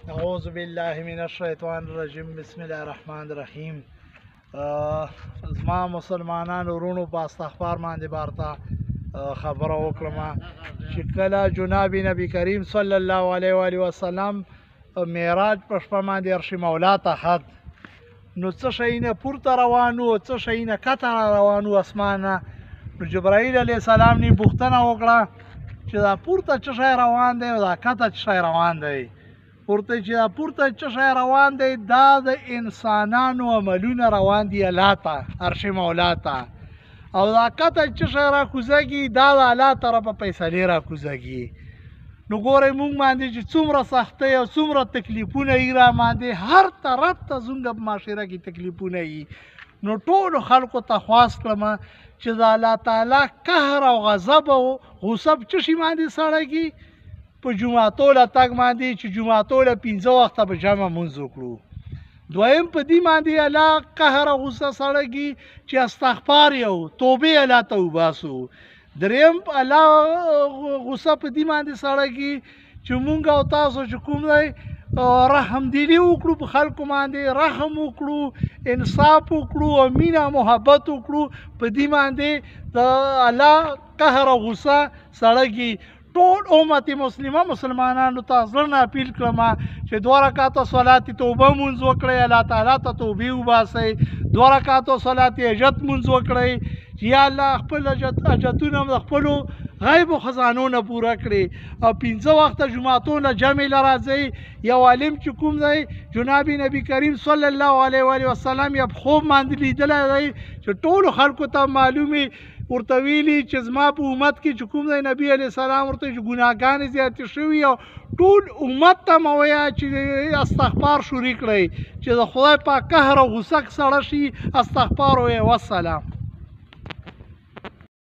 اعوذ بالله من الشیطان الرجیم. بسم الله الرحمن الرحیم. زما مسلمانانو ورونو په استغفار باندې بارته خبره وکړم چې کله جناب نبی کریم صلی الله علیه و آله وسلم معراج په شپه باندې عرش مولا ته خد، نو څه شی نه پورته روانو، څه شی نه کته روانو اسمانه. نو جبرائیل علیه السلام نه پوښتنه وکړه چې دا پورته څه شی روان دی او دا کته څه شی روان دی. پورته چې دا پورته څه شی روان دی دا د انسانانو عملونه روان دي الله ته، عرش مولا ته، او دا کته څه شی را کوزږي دا د الله طرفه فیصلې را کوزږي. نو ګورئ مونږ باندې چې څومره سختۍ او څومره تکلیفونه یي را باندې، هر طرف ته زموږ په معاشره کې تکلیفونه یي. نو ټولو خلکو ته خواست کړم چې د الله تعالی قهر او غضب او غصه په څه شي باندې سړیږي؟ په جوماتو له تګ باندې چې جوماتو له 15 وخته به جمع مونځ وکړو. دویم په دې باندې الله قهر او غصه سړیږي چې استغفار یو توبې الله ته وباسو. دریم الله غصه په دې باندې سړیږي چې مونږ او تاسو چې کوم دی رحم دلی وکړو، په خلکو باندې رحم وکړو، انصاف وکړو او مینه محبت وکړو. په دې باندې د الله قهر او غصه سړیږي. ټول امت مسلمه مسلمانانو ته زړه نه اپیل کړم چې 2 رکعاته صلات توبه مونځ وکړئ، الله تعالی ته توبې وباسئ. 2 رکعاته صلات حاجت مونځ وکړئ چې یا الله خپل حاجتونه د خپلو غیب و خزانو نه پوره کړي. او 15 وخته جمعاتو نه جمع له راځئ. یو عالم چې کوم دی جناب نبی کریم صلی الله علیه و آله وسلم یې په خوب باندې لیدلی دی چې ټولو خلکو ته معلومي ورته ویلي چې زما په امت کې چې کوم دی نبی علیه السلام ورته چې ګناهګانې زیاتې شوي او ټول امت ته مه وایه چې استغفار شروع کړئ چې د خدای پاک قهر او غصه سړه شي. استغفار وایه. والسلام.